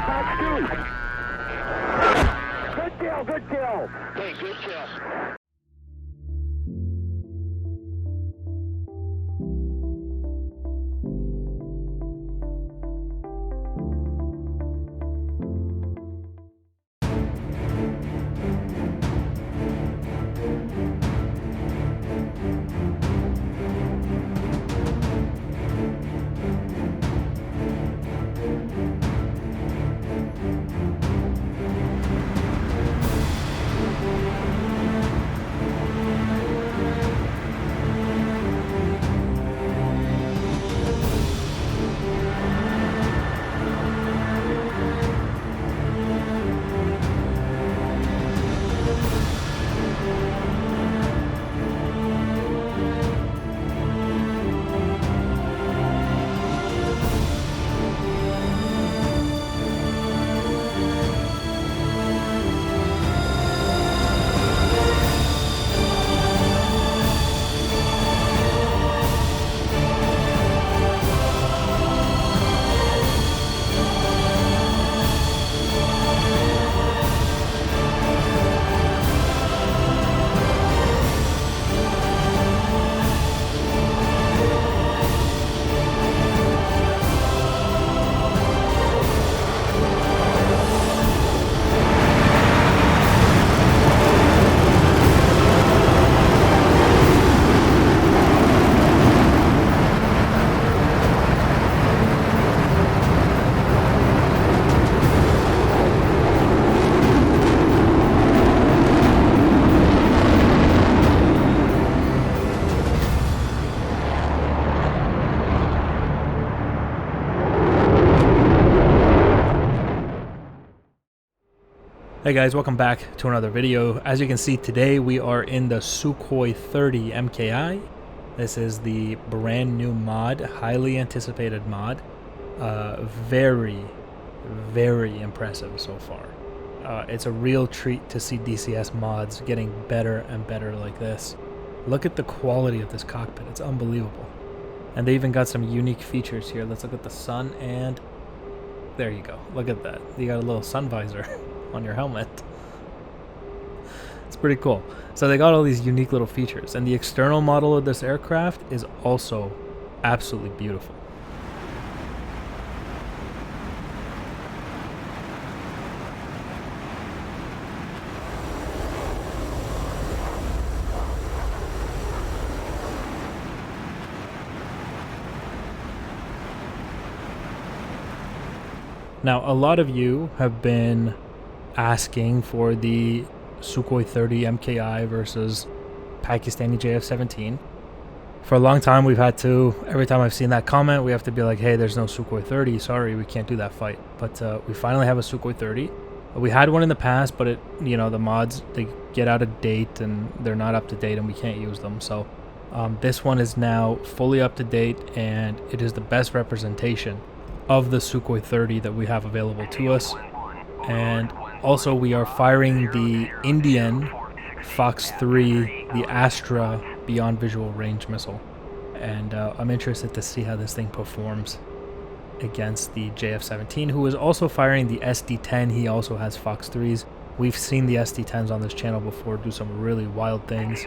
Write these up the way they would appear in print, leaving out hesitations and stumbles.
Good kill, good kill. Okay, good kill. Hey guys, welcome back to another video. As you can see, today we are in the Su-30 MKI. This is the brand new mod, highly anticipated mod. Very impressive so far. It's a real treat to see DCS mods getting better and better like this. Look at the quality of this cockpit, it's unbelievable. And they even got some unique features here. Let's look at the sun, and there you go. Look at that. You got a little sun visor on your helmet. It's pretty cool. So they got all these unique little features, and the external model of this aircraft is also absolutely beautiful. Now, a lot of you have been asking for the Su-30 MKI versus Pakistani JF-17. For a long time, we've had to, every time I've seen that comment, we have to be like, hey, there's no Su-30, sorry, we can't do that fight. But we finally have a Su-30. We had one in the past, but the mods, they get out of date and they're not up to date and we can't use them. So this one is now fully up to date, and it is the best representation of the Su-30 that we have available to us. And also we are firing the Indian Fox 3, the Astra Beyond Visual Range missile. And I'm interested to see how this thing performs against the JF-17, who is also firing the SD-10. He also has Fox 3s. We've seen the SD-10s on this channel before do some really wild things.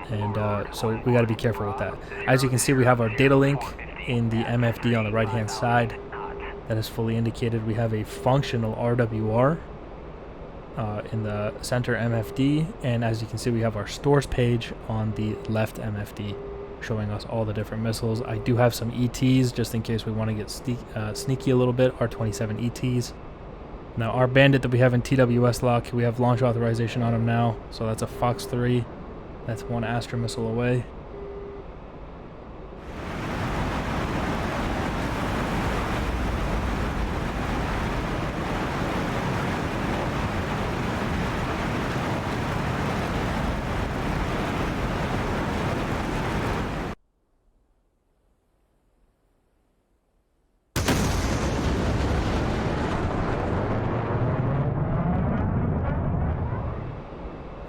And so we got to be careful with that. As you can see, we have our data link in the MFD on the right hand side. That is fully indicated. We have a functional RWR in the center MFD, and as you can see, we have our stores page on the left MFD showing us all the different missiles. I do have some ETs just in case we want to get sneaky a little bit, our 27 ETs. Now our Bandit that we have in TWS lock, we have launch authorization on him now, so that's a Fox 3. That's one Astra missile away.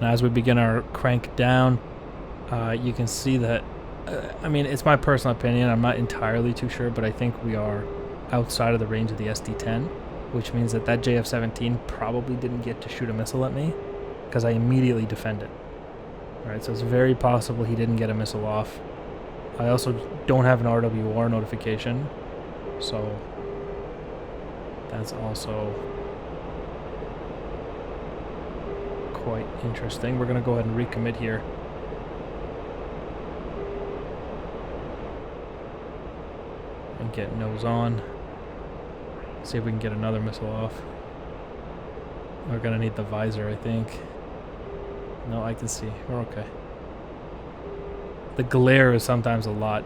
Now, as we begin our crank down, you can see that, I mean, it's my personal opinion, I'm not entirely too sure, but I think we are outside of the range of the SD-10. which means that JF-17 probably didn't get to shoot a missile at me because I immediately defended. Alright, so it's very possible he didn't get a missile off. I also don't have an RWR notification, so that's also quite interesting. We're going to go ahead and recommit here. And get nose on. See if we can get another missile off. We're going to need the visor, I think. No, I can see. We're okay. The glare is sometimes a lot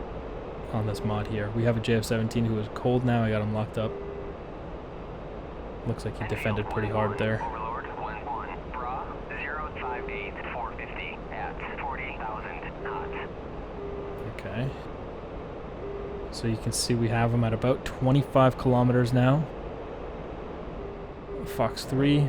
on this mod here. We have a JF-17 who is cold now. I got him locked up. Looks like he defended pretty hard there. Okay. So you can see we have him at about 25 kilometers now. Fox 3.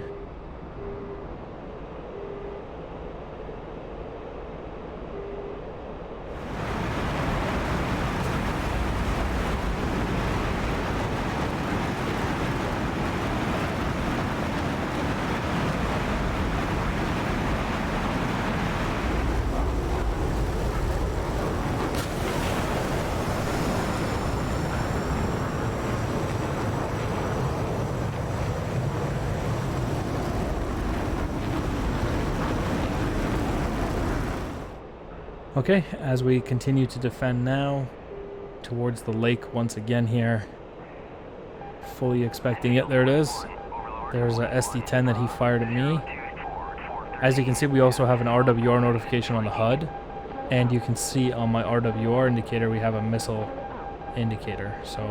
Okay, as we continue to defend now towards the lake once again here, fully expecting it. There it is. There's a SD-10 that he fired at me. As you can see, we also have an RWR notification on the HUD, and you can see on my RWR indicator we have a missile indicator, so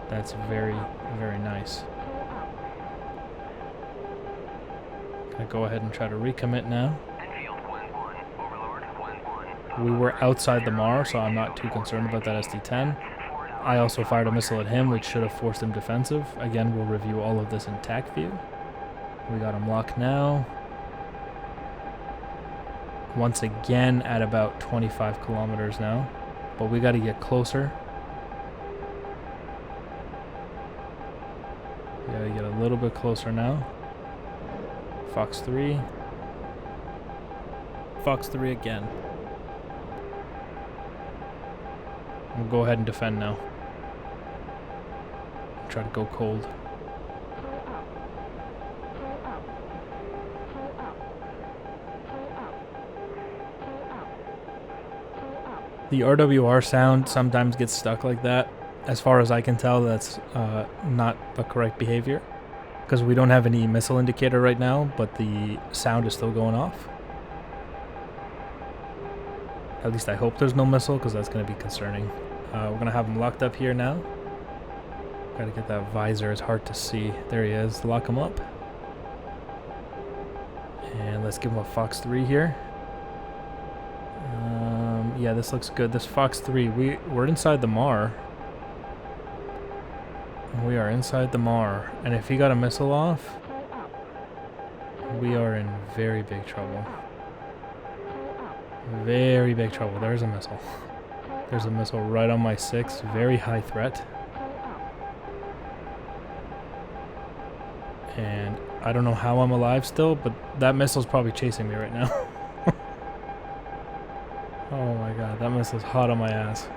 that's very, very nice. Gonna go ahead and try to recommit now. We were outside the MAR, so I'm not too concerned about that SD-10. I also fired a missile at him, which should have forced him defensive. Again, we'll review all of this in TAC view. We got him locked now. Once again at about 25 kilometers now, but we got to get closer. We got to get a little bit closer now. Fox 3. Fox 3 again. We'll go ahead and defend now. Try to go cold. The RWR sound sometimes gets stuck like that. As far as I can tell, that's not the correct behavior, because we don't have any missile indicator right now, but the sound is still going off. At least I hope there's no missile, because that's going to be concerning. We're going to have him locked up here now. Got to get that visor. It's hard to see. There he is. Lock him up. And let's give him a Fox 3 here. Yeah, this looks good. This Fox 3, we're inside the MAR. We are inside the MAR. And if he got a missile off, we are in very big trouble. Very big trouble. There's a missile. There's a missile right on my 6. Very high threat. And I don't know how I'm alive still, but that missile's probably chasing me right now. Oh my god, that missile's hot on my ass.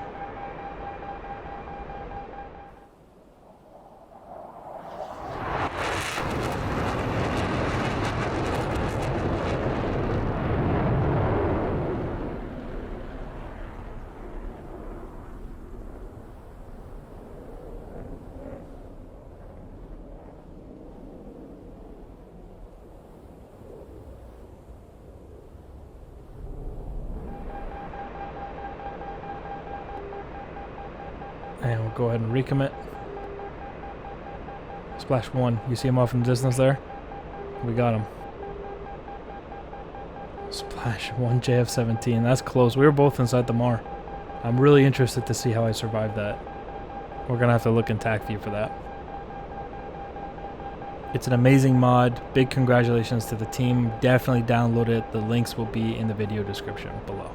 And we'll go ahead and recommit. Splash 1. You see him off in the distance there? We got him. Splash 1 JF-17. That's close. We were both inside the MAR. I'm really interested to see how I survived that. We're going to have to look in TAC view for that. It's an amazing mod. Big congratulations to the team. Definitely download it. The links will be in the video description below.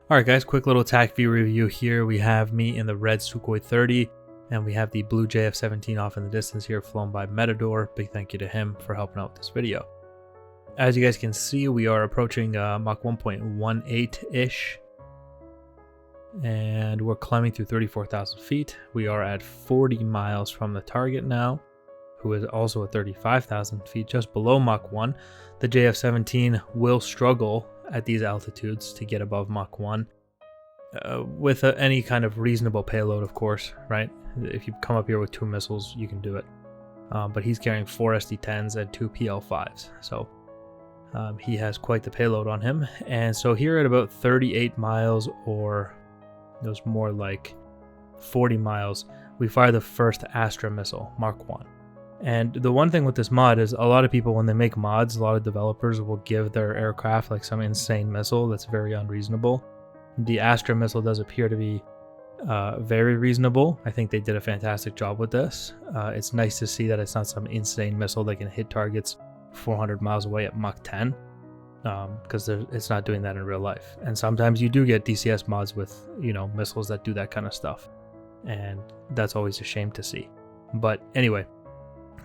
Alright guys, quick little TAC view review here. We have me in the red Sukhoi 30, and we have the blue JF-17 off in the distance here, flown by Motherboard. Big thank you to him for helping out with this video. As you guys can see, we are approaching Mach 1.18-ish, and we're climbing through 34,000 feet. We are at 40 miles from the target now, who is also at 35,000 feet, just below Mach 1. The JF-17 will struggle at these altitudes to get above Mach 1 with any kind of reasonable payload, of course, right? If you come up here with 2 missiles, you can do it. But he's carrying 4 SD-10s and 2 PL-5s, so he has quite the payload on him. And so here at about 38 miles, or it was more like 40 miles, we fire the first Astra missile, Mark 1. And the one thing with this mod is a lot of people, when they make mods, a lot of developers will give their aircraft like some insane missile that's very unreasonable. The Astra missile does appear to be very reasonable. I think they did a fantastic job with this. It's nice to see that it's not some insane missile that can hit targets 400 miles away at Mach 10, because it's not doing that in real life. And sometimes you do get DCS mods with, you know, missiles that do that kind of stuff, and that's always a shame to see. But anyway,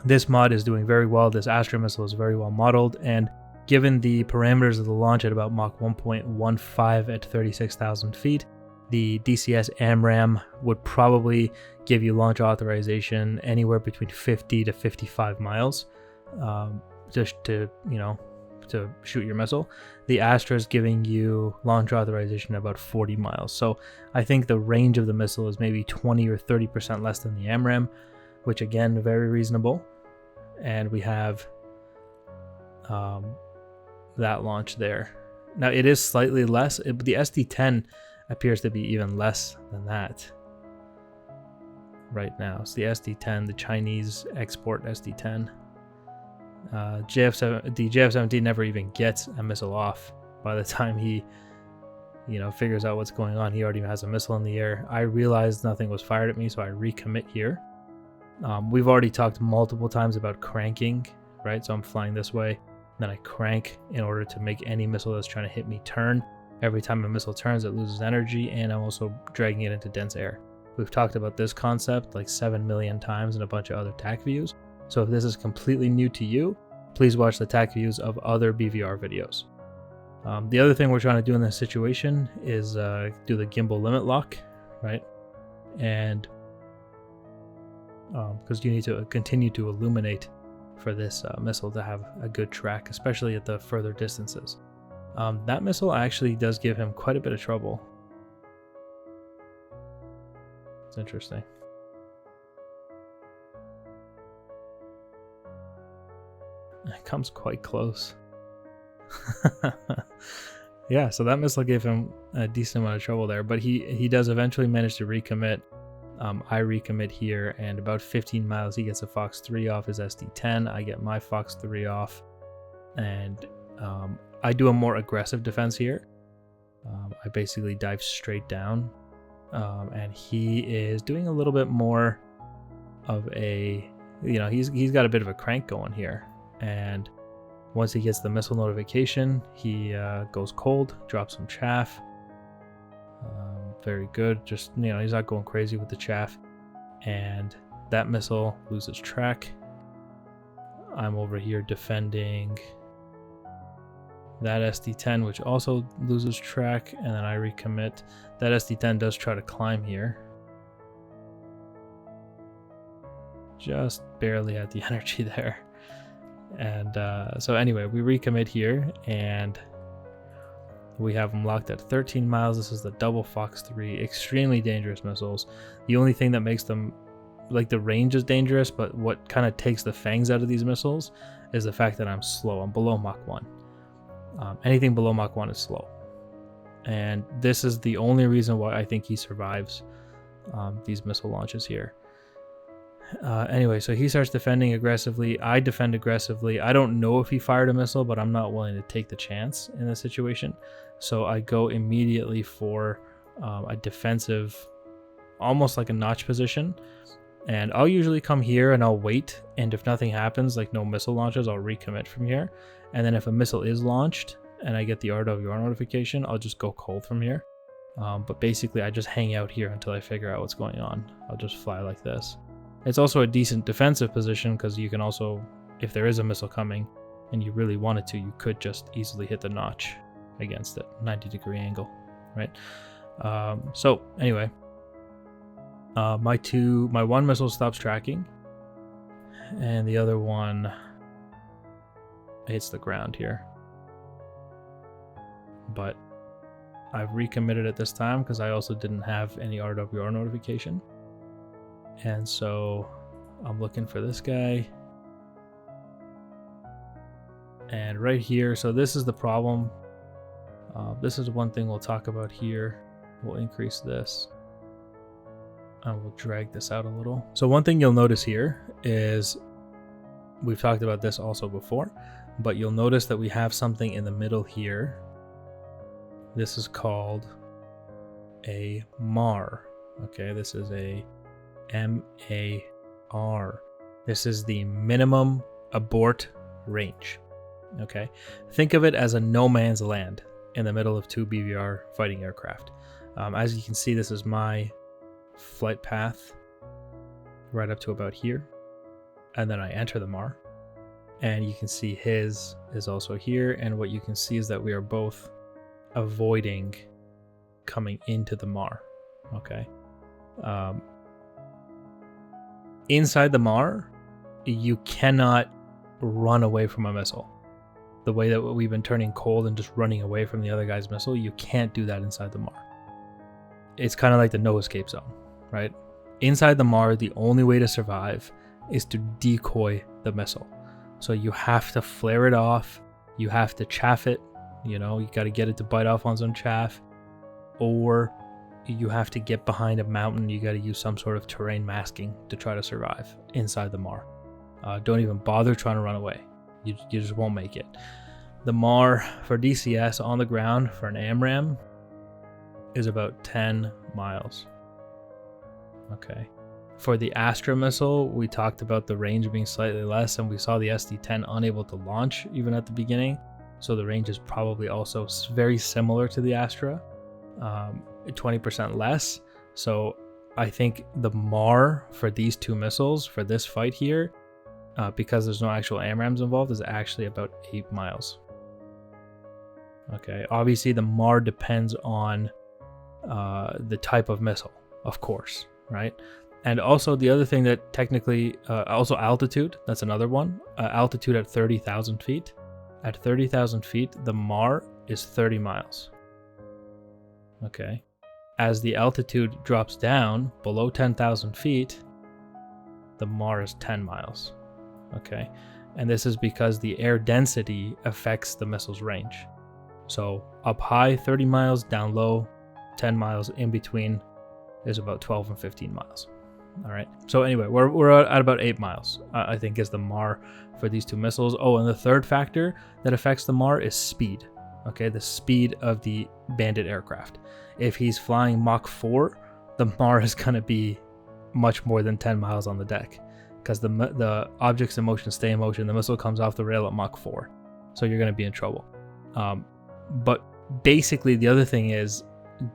this mod is doing very well. This Astra missile is very well modeled, and given the parameters of the launch at about Mach 1.15 at 36,000 feet, the DCS AMRAAM would probably give you launch authorization anywhere between 50 to 55 miles, just to, you know, to shoot your missile. The Astra is giving you launch authorization about 40 miles. So I think the range of the missile is maybe 20 or 30% less than the AMRAAM, which again, very reasonable. And we have that launch there. Now it is slightly less. The SD-10 appears to be even less than that right now. It's the SD-10, the Chinese export SD-10. The JF-17 never even gets a missile off. By the time he, you know, figures out what's going on, he already has a missile in the air. I realized nothing was fired at me, so I recommit here. We've already talked multiple times about cranking, right? So I'm flying this way, then I crank in order to make any missile that's trying to hit me turn. Every time a missile turns, it loses energy, and I'm also dragging it into dense air. We've talked about this concept like 7 million times in a bunch of other TAC views. So if this is completely new to you, please watch the TAC views of other BVR videos. The other thing we're trying to do in this situation is do the gimbal limit lock, right? And because you need to continue to illuminate for this missile to have a good track, especially at the further distances. That missile actually does give him quite a bit of trouble. It's interesting. It comes quite close. Yeah, so that missile gave him a decent amount of trouble there, but he does eventually manage to recommit. I recommit here, and about 15 miles he gets a Fox 3 off his SD-10. I get my Fox 3 off, and I do a more aggressive defense here. I basically dive straight down, and he is doing a little bit more of a, you know, he's got a bit of a crank going here. And once he gets the missile notification, he goes cold, drops some chaff. Very good. Just, you know, he's not going crazy with the chaff. And that missile loses track. I'm over here defending that SD-10, which also loses track, and then I recommit. That SD-10 does try to climb here. Just barely had the energy there. And so anyway, we recommit here, and we have them locked at 13 miles. This is the double Fox 3, extremely dangerous missiles. The only thing that makes them, like, the range is dangerous, but what kind of takes the fangs out of these missiles is the fact that I'm slow. I'm below Mach 1. Anything below Mach 1 is slow. And this is the only reason why I think he survives these missile launches here. Anyway, so he starts defending aggressively. I defend aggressively. I don't know if he fired a missile, but I'm not willing to take the chance in this situation. So I go immediately for a defensive, almost like a notch position. And I'll usually come here and I'll wait. And if nothing happens, like no missile launches, I'll recommit from here. And then if a missile is launched and I get the RWR notification, I'll just go cold from here. But basically I just hang out here until I figure out what's going on. I'll just fly like this. It's also a decent defensive position because you can also, if there is a missile coming and you really wanted to, you could just easily hit the notch against it, 90-degree angle, right? So anyway, my one missile stops tracking and the other one hits the ground here. But I've recommitted it this time because I also didn't have any RWR notification. And so I'm looking for this guy. And right here, so this is the problem. This is one thing we'll talk about here. We'll increase this. And we'll drag this out a little. So one thing you'll notice here is, we've talked about this also before, but you'll notice that we have something in the middle here. This is called a MAR. Okay, this is a MAR. This is the minimum abort range. Okay, think of it as a no man's land in the middle of two BVR fighting aircraft. As you can see, this is my flight path right up to about here, and then I enter the MAR, and you can see his is also here, and what you can see is that we are both avoiding coming into the MAR. Okay, inside the MAR you cannot run away from a missile. The way that we've been turning cold and just running away from the other guy's missile, you can't do that inside the MAR. It's kind of like the no escape zone, right? Inside the MAR, the only way to survive is to decoy the missile. So you have to flare it off, you have to chaff it, you know, you got to get it to bite off on some chaff, or you have to get behind a mountain. You got to use some sort of terrain masking to try to survive inside the MAR. Don't even bother trying to run away. You just won't make it. The MAR for DCS on the ground for an AMRAAM is about 10 miles. Okay. For the Astra missile, we talked about the range being slightly less, and we saw the SD-10 unable to launch even at the beginning. So the range is probably also very similar to the Astra, 20% less. So I think the MAR for these two missiles, for this fight here, because there's no actual AMRAAMs involved, is actually about 8 miles. Okay, obviously the MAR depends on the type of missile, of course, right? And also the other thing that technically, also altitude, that's another one. Altitude at 30,000 feet. At 30,000 feet, the MAR is 30 miles. Okay. As the altitude drops down below 10,000 feet, the MAR is 10 miles. Okay. And this is because the air density affects the missile's range. So up high, 30 miles, down low, 10 miles, in between is about 12 and 15 miles. All right. So anyway, we're at about 8 miles, I think, is the MAR for these two missiles. Oh, and the third factor that affects the MAR is speed. Okay, the speed of the Bandit aircraft. If he's flying Mach 4, the MAR is going to be much more than 10 miles on the deck, because the objects in motion stay in motion. The missile comes off the rail at Mach 4, so you're going to be in trouble. But basically, the other thing is,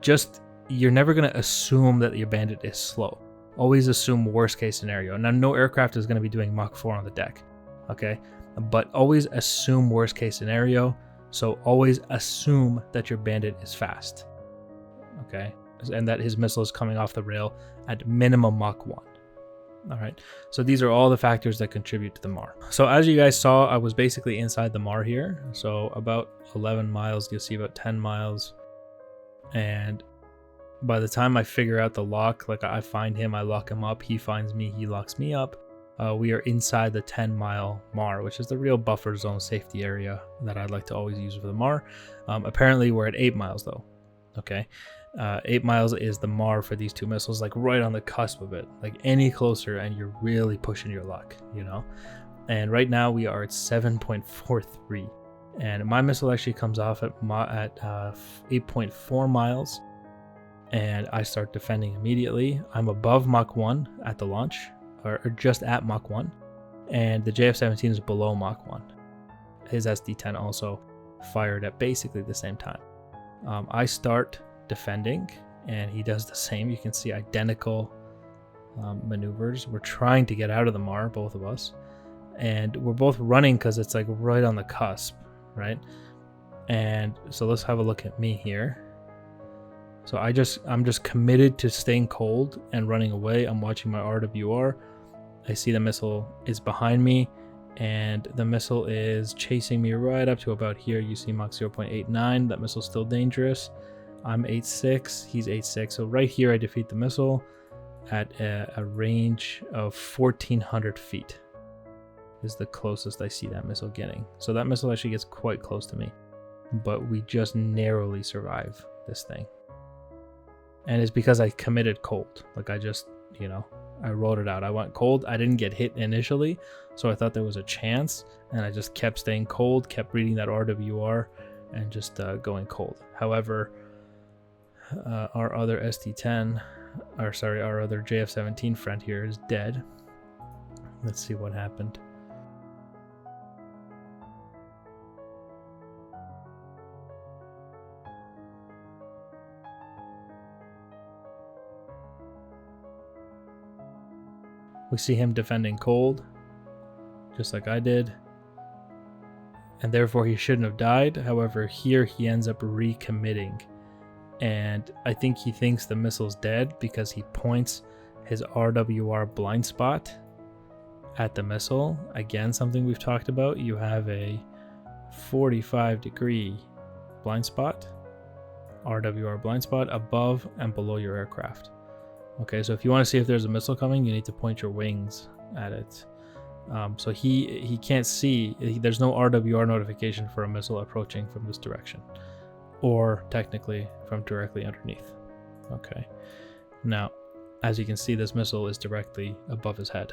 just you're never going to assume that your Bandit is slow. Always assume worst case scenario. Now, no aircraft is going to be doing Mach 4 on the deck, okay? But always assume worst case scenario. So always assume that your Bandit is fast, okay? And that his missile is coming off the rail at minimum Mach 1. All right, so these are all the factors that contribute to the MAR. So as you guys saw, I was basically inside the MAR here. So about 11 miles, you'll see about 10 miles. And by the time I figure out the lock, like I find him, I lock him up, he finds me, he locks me up. We are inside the 10-mile MAR, which is the real buffer zone safety area that I'd like to always use for the MAR. Apparently we're at 8 miles though, okay? 8 miles is the MAR for these two missiles, like right on the cusp of it. Like any closer and you're really pushing your luck, you know? And right now we are at 7.43. And my missile actually comes off at 8.4 miles. And I start defending immediately. I'm above Mach 1 at the launch, or just at Mach 1. And the JF-17 is below Mach 1. His SD-10 also fired at basically the same time. I start defending, and he does the same. You can see identical maneuvers. We're trying to get out of the MAR, both of us, and we're both running because it's like right on the cusp, right? And so let's have a look at me here. So I'm just committed to staying cold and running away. I'm watching my RWR. I see the missile is behind me, and the missile is chasing me right up to about here. You see Mach 0.89. That missile's still dangerous. I'm 8.6, he's 8.6. So right here I defeat the missile at a range of 1,400 feet is the closest I see that missile getting. So that missile actually gets quite close to me, but we just narrowly survive this thing. And it's because I committed cold. Like I just, you know, I rolled it out. I went cold. I didn't get hit initially, so I thought there was a chance, and I just kept staying cold, kept reading that RWR, and just going cold. However, our other ST10, or sorry, our other JF-17 friend here is dead. Let's see what happened. We see him defending cold, just like I did, and therefore he shouldn't have died. However, here he ends up recommitting, and I think he thinks the missile's dead because he points his RWR blind spot at the missile. Again, something we've talked about. You have a 45-degree blind spot, RWR blind spot, above and below your aircraft. Okay, so if you want to see if there's a missile coming, you need to point your wings at it. So he can't see. There's no RWR notification for a missile approaching from this direction, or technically from directly underneath. Okay, now as you can see, this missile is directly above his head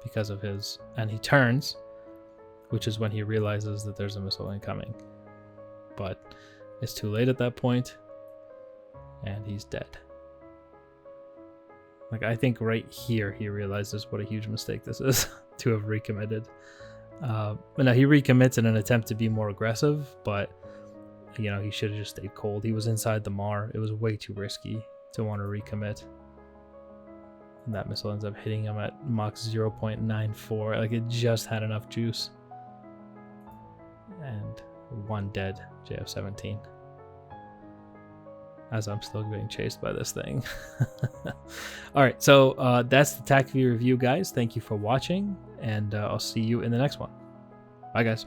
because of his, and he turns, which is when he realizes that there's a missile incoming, but it's too late at that point, and he's dead. Like, I think right here he realizes what a huge mistake this is to have recommitted. But now he recommits in an attempt to be more aggressive, but you know, he should have just stayed cold. He was inside the MAR. It was way too risky to want to recommit. And that missile ends up hitting him at Mach 0.94. Like, it just had enough juice. And one dead JF-17. As I'm still getting chased by this thing. Alright, so that's the TACV review, guys. Thank you for watching, and I'll see you in the next one. Bye, guys.